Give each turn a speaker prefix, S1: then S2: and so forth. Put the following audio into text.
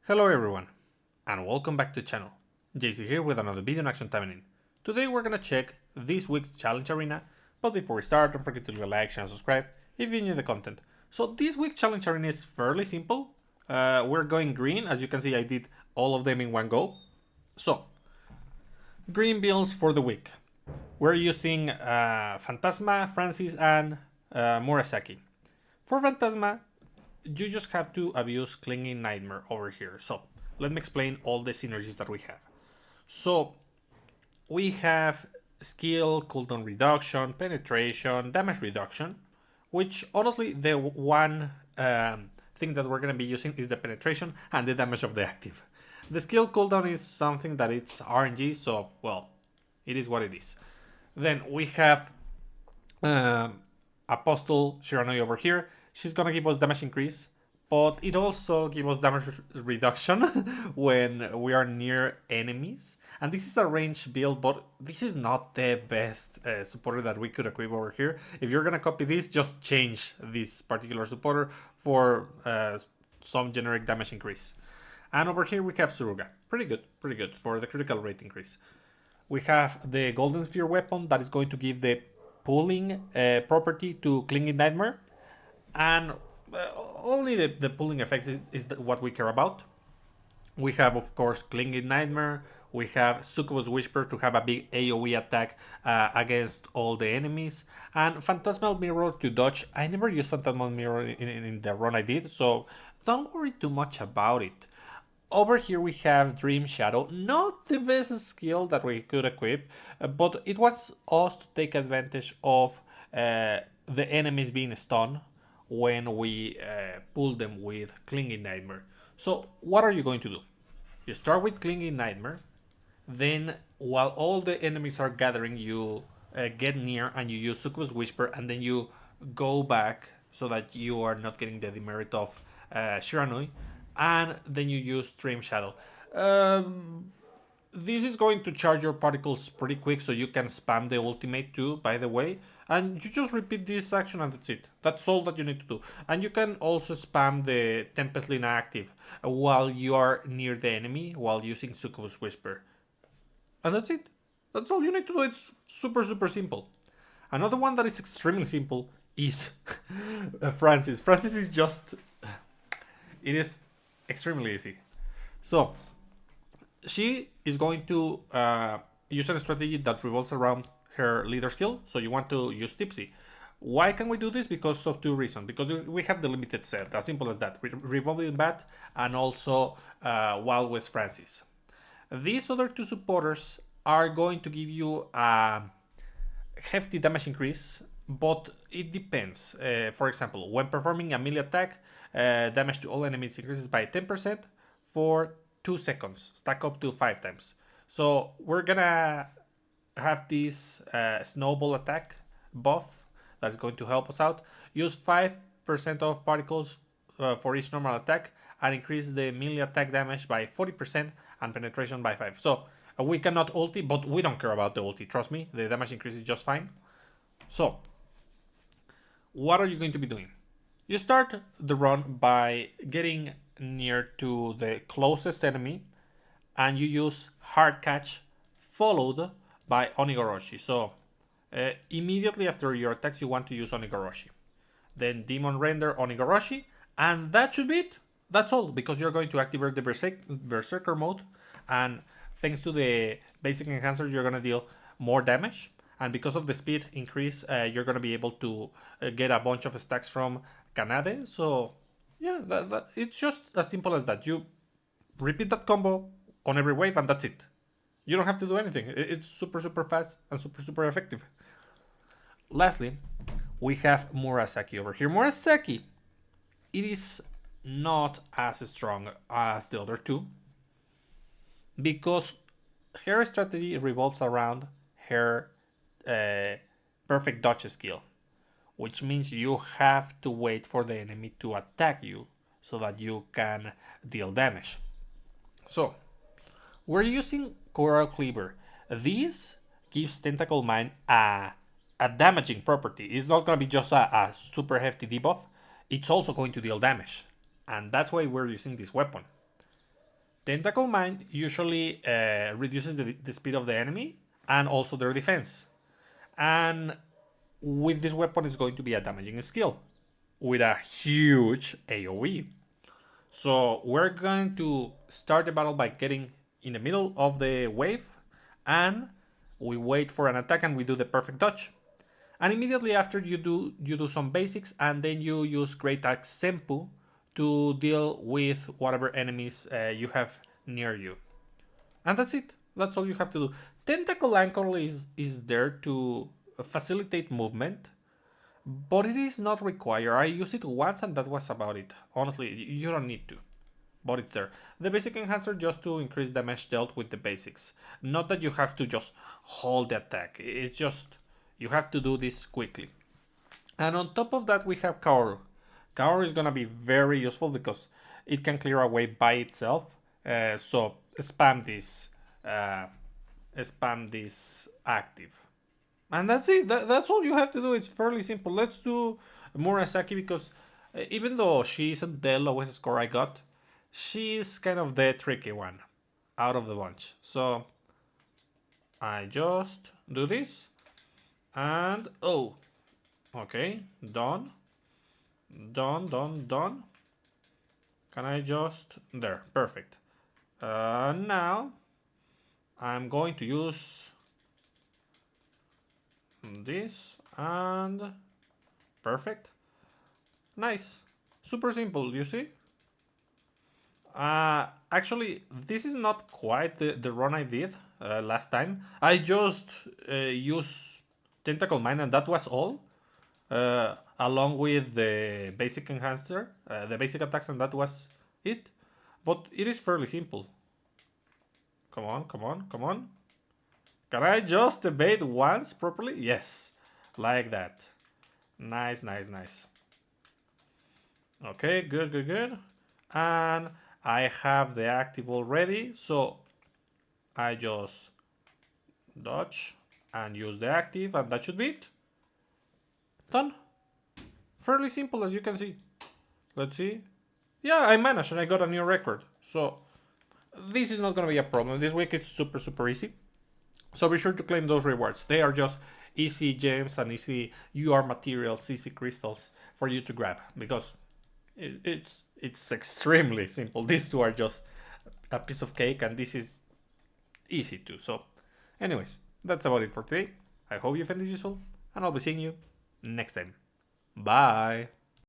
S1: Hello everyone, and welcome back to the channel. JC here with another video on Action Taimanin. Today we're gonna check this week's challenge arena, but before we start, don't forget to leave a like, share, and subscribe if you enjoy the content. So this week's challenge arena is fairly simple. We're going green. As you can see, I did all of them in one go. So, green builds for the week. We're using Phantasma, Francis, and Murasaki. For Phantasma, you just have to abuse Clinging Nightmare over here. So let me explain all the synergies that we have. So we have skill, cooldown reduction, penetration, damage reduction, which honestly the one thing that we're going to be using is the penetration and the damage of the active. The skill cooldown is something that it's RNG, so well, it is what it is. Then we have Apostle Shiranui over here. She's gonna give us damage increase, but it also gives us damage reduction when we are near enemies. And this is a range build, but this is not the best supporter that we could equip over here. If you're gonna copy this, just change this particular supporter for some generic damage increase. And over here we have Suruga. Pretty good for the critical rate increase. We have the Golden Sphere weapon that is going to give the pulling property to Clinging Nightmare. And only the pulling effects is what we care about. We have, of course, Clinging Nightmare. We have Succubus Whisper to have a big AoE attack against all the enemies. And Phantasmal Mirror to dodge. I never used Phantasmal Mirror in the run I did, so don't worry too much about it. Over here we have Dream Shadow, not the best skill that we could equip, but it wants us to take advantage of the enemies being stunned when we pull them with Clinging Nightmare. So what are you going to do? You start with Clinging Nightmare, then while all the enemies are gathering, you get near and you use Succubus Whisper, and then you go back so that you are not getting the demerit of Shiranui, and then you use Dream Shadow. This is going to charge your particles pretty quick, so you can spam the ultimate too, by the way. And you just repeat this action and that's it. That's all that you need to do. And you can also spam the Tempest Lina active while you are near the enemy while using Succubus Whisper. And that's it. That's all you need to do. It's super simple. Another one that is extremely simple is Francis. Francis is just... It is extremely easy. So, she is going to use a strategy that revolves around her leader skill, so you want to use Tipsy. Why can we do this? Because of two reasons. Because we have the limited set, as simple as that. Revolving Bat and also Wild West Francis. These other two supporters are going to give you a hefty damage increase, but it depends. For example, when performing a melee attack, damage to all enemies increases by 10% for 2 seconds, stack up to 5 times. So we're gonna have this snowball attack buff that's going to help us out. Use 5% of particles for each normal attack and increase the melee attack damage by 40% and penetration by 5. So we cannot ulti, but we don't care about the ulti, trust me, the damage increase is just fine. So what are you going to be doing? You start the run by getting near to the closest enemy and you use Hard Catch followed by Onigoroshi. So immediately after your attacks you want to use Onigoroshi. Then Demon Render Onigoroshi, and that should be it. That's all, because you're going to activate the Berserker mode, and thanks to the basic enhancer you're going to deal more damage, and because of the speed increase you're going to be able to get a bunch of stacks from Kanade. So yeah, it's just as simple as that. You repeat that combo on every wave and that's it. You don't have to do anything. It's super fast and super effective. Lastly, we have Murasaki over here. Murasaki, it is not as strong as the other two because her strategy revolves around her perfect dodge skill, which means you have to wait for the enemy to attack you so that you can deal damage. So we're using Coral Cleaver. This gives Tentacle Mine a damaging property. It's not going to be just a super hefty debuff. It's also going to deal damage. And that's why we're using this weapon. Tentacle Mine usually reduces the speed of the enemy and also their defense. And with this weapon, it's going to be a damaging skill with a huge AoE. So we're going to start the battle by getting in the middle of the wave, and we wait for an attack and we do the perfect dodge. And immediately after you do some basics, and then you use Great Axe Senpu to deal with whatever enemies you have near you. And that's it. That's all you have to do. Tentacle Ankle is there to facilitate movement, but it is not required. I used it once and that was about it. Honestly, you don't need to, but it's there. The basic enhancer just to increase damage dealt with the basics. Not that you have to just hold the attack. It's just you have to do this quickly. And on top of that, we have Kaoru. Kaoru is gonna be very useful because it can clear away by itself. So spam this active. And that's it. That's all you have to do. It's fairly simple. Let's do Murasaki because even though she isn't the lowest score I got, she's kind of the tricky one out of the bunch. So I just do this and oh, okay, done. Done. Can I just there? Perfect. Now I'm going to use this and perfect. Nice. Super simple, you see? Actually, this is not quite the run I did last time. I just used Tentacle Mine and that was all. Along with the basic enhancer, the basic attacks, and that was it. But it is fairly simple. Come on. Can I just evade once properly? Yes, like that. Nice. Okay, good. And I have the active already, so I just dodge and use the active, and that should be it. Done. Fairly simple, as you can see. Let's see. Yeah, I managed and I got a new record. So this is not gonna be a problem. This week is super easy. So be sure to claim those rewards. They are just easy gems and easy UR materials, easy crystals for you to grab because it's extremely simple. These two are just a piece of cake and this is easy too. So anyways, that's about it for today. I hope you found this useful and I'll be seeing you next time. Bye.